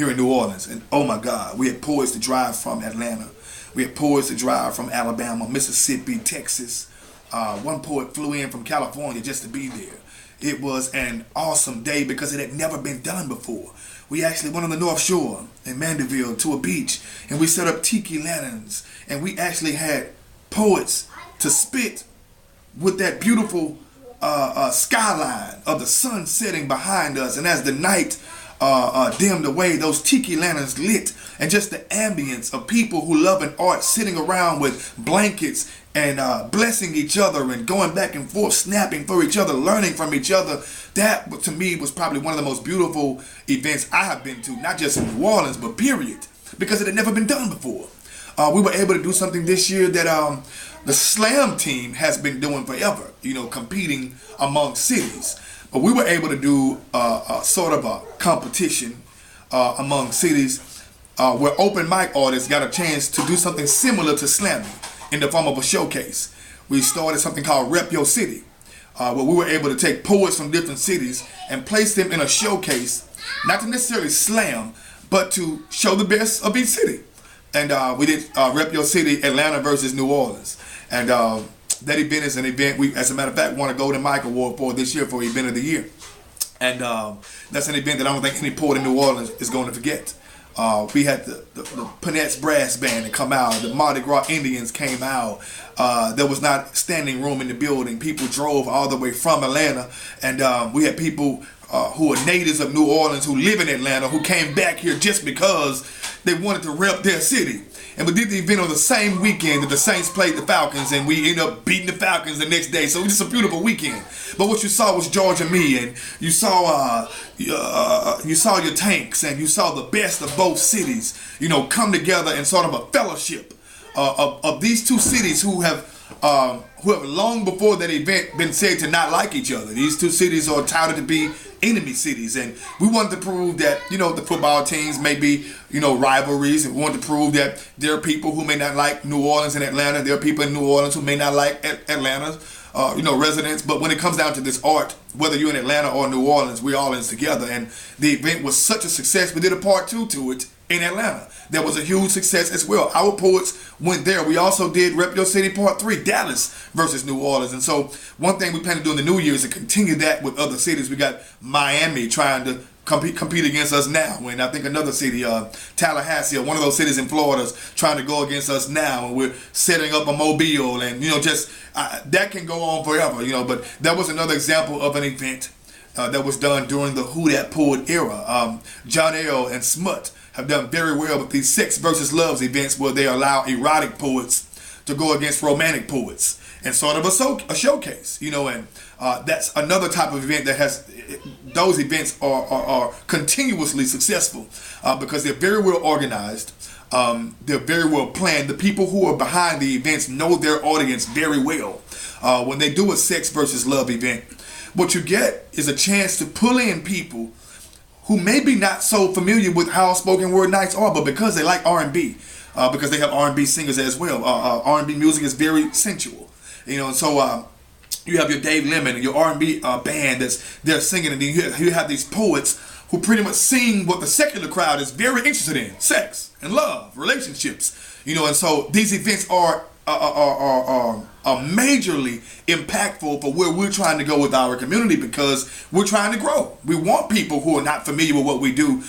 here in New Orleans. And oh my God, we had poets to drive from Atlanta. We had poets to drive from Alabama, Mississippi, Texas. One poet flew in from California just to be there. It was an awesome day because it had never been done before. We actually went on the North Shore in Mandeville to a beach, and we set up tiki lanterns, and we actually had poets to spit with that beautiful skyline of the sun setting behind us. And as the night dimmed away, those tiki lanterns lit, and just the ambience of people who love an art sitting around with blankets and blessing each other and going back and forth, snapping for each other, learning from each other. That, to me, was probably one of the most beautiful events I have been to, not just in New Orleans, but period, because it had never been done before. We were able to do something this year that the Slam team has been doing forever, competing among cities. But we were able to do sort of a competition among cities where open mic artists got a chance to do something similar to slamming in the form of a showcase. We started something called Rep Your City, where we were able to take poets from different cities and place them in a showcase, not to necessarily slam, but to show the best of each city. And we did Rep Your City, Atlanta versus New Orleans. And that event is an event we, as a matter of fact, won a Golden Mike Award for this year for Event of the Year. And that's an event that I don't think any poet in New Orleans is going to forget. We had the Panette's Brass Band to come out. The Mardi Gras Indians came out. There was not standing room in the building. People drove all the way from Atlanta. And we had people who are natives of New Orleans who live in Atlanta who came back here just because they wanted to rep their city. And we did the event on the same weekend that the Saints played the Falcons, and we ended up beating the Falcons the next day. So it was just a beautiful weekend. But what you saw was Georgia Me, and you saw your Tanks, and you saw the best of both cities, come together in sort of a fellowship of these two cities who have long before that event been said to not like each other. These two cities are touted to be enemy cities, and we wanted to prove that the football teams may be rivalries, and we wanted to prove that there are people who may not like New Orleans and Atlanta. There are people in New Orleans who may not like Atlanta residents. But when it comes down to this art, whether you're in Atlanta or New Orleans, we're all in together. And the event was such a success. We did a part 2 to it in Atlanta. That was a huge success as well. Our poets went there. We also did Rep Your City Part 3, Dallas versus New Orleans. And so one thing we plan to do in the new year is to continue that with other cities. We got Miami trying to compete against us now. And I think another city, Tallahassee, or one of those cities in Florida, is trying to go against us now. And we're setting up a Mobile, and that can go on forever. But that was another example of an event that was done during the Who Dat Poet era. John L. and Smut have done very well with these sex versus loves events where they allow erotic poets to go against romantic poets and sort of a showcase, and that's another type of event that has, those events are continuously successful because they're very well organized. They're very well planned. The people who are behind the events know their audience very well. When they do a sex versus love event, what you get is a chance to pull in people who may be not so familiar with how spoken word nights are, but because they like R&B, because they have R&B singers as well. R&B music is very sensual, and so you have your Dave Lemon and your R&B band they're singing, and then you have these poets who pretty much sing what the secular crowd is very interested in: sex and love, relationships, and so these events are majorly impactful for where we're trying to go with our community, because we're trying to grow. We want people who are not familiar with what we do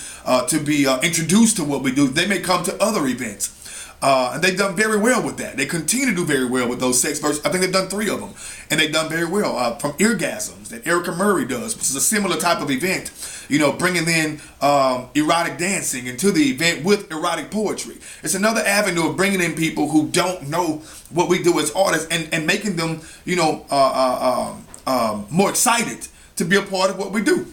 to be introduced to what we do. They may come to other events. And they've done very well with that. They continue to do very well with those sex verses. I think they've done 3 of them. And they've done very well. From Eargasms that Erica Murray does, which is a similar type of event. Bringing in erotic dancing into the event with erotic poetry. It's another avenue of bringing in people who don't know what we do as artists and making them, more excited to be a part of what we do.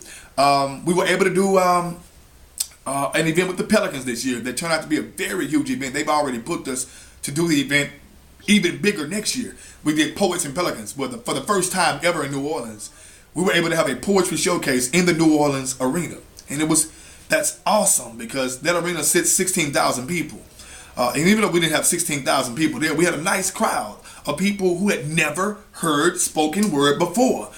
We were able to do an event with the Pelicans this year that turned out to be a very huge event. They've already booked us to do the event even bigger next year. We did Poets and Pelicans, for the first time ever in New Orleans. We were able to have a poetry showcase in the New Orleans arena. And that's awesome, because that arena sits 16,000 people. And even though we didn't have 16,000 people there, we had a nice crowd of people who had never heard spoken word before.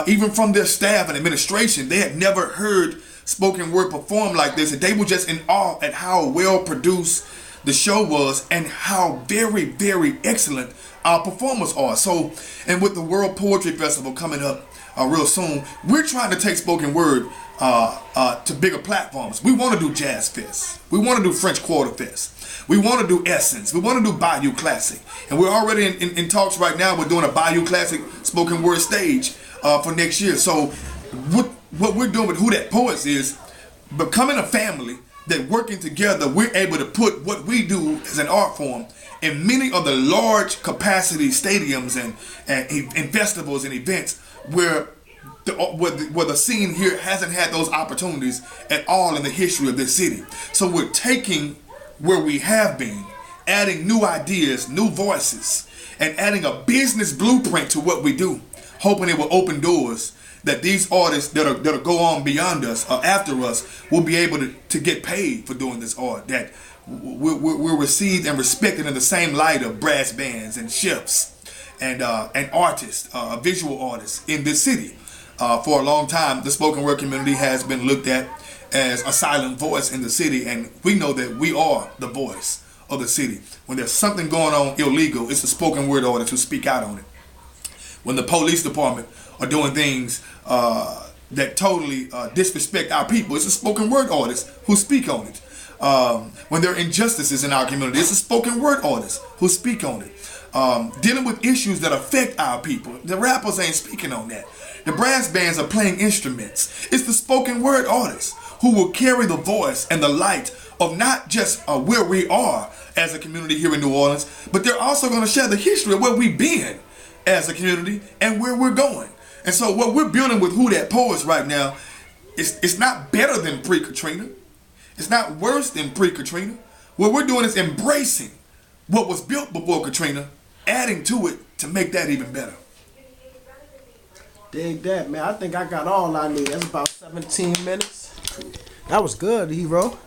Even from their staff and administration, they had never heard spoken word performed like this, and they were just in awe at how well produced the show was and how very, very excellent our performers are. So, and with the World Poetry Festival coming up real soon, we're trying to take spoken word to bigger platforms. We want to do Jazz Fest. We want to do French Quarter Fest. We want to do Essence. We want to do Bayou Classic. And we're already in talks right now. We're doing a Bayou Classic spoken word stage for next year. So what we're doing with Who Dat Poets is becoming a family that working together, we're able to put what we do as an art form in many of the large capacity stadiums and festivals and events where the scene here hasn't had those opportunities at all in the history of this city. So we're taking where we have been, adding new ideas, new voices, and adding a business blueprint to what we do, hoping it will open doors that these artists that'll go on beyond us or after us will be able to get paid for doing this art, that we're received and respected in the same light of brass bands and chefs and artists, visual artists in this city. For a long time, the spoken word community has been looked at as a silent voice in the city, and we know that we are the voice of the city. When there's something going on illegal, it's the spoken word artists who speak out on it. When the police department are doing things that totally disrespect our people, it's the spoken word artists who speak on it. When there are injustices in our community, it's the spoken word artists who speak on it. Dealing with issues that affect our people, the rappers ain't speaking on that. The brass bands are playing instruments. It's the spoken word artists who will carry the voice and the light of not just where we are as a community here in New Orleans, but they're also going to share the history of where we've been as a community and where we're going. And so what we're building with Who Dat Poets right now, it's not better than pre-Katrina. It's not worse than pre-Katrina. What we're doing is embracing what was built before Katrina, adding to it to make that even better. Dig that, man. I think I got all I need. That's about 17 minutes. That was good, Hero.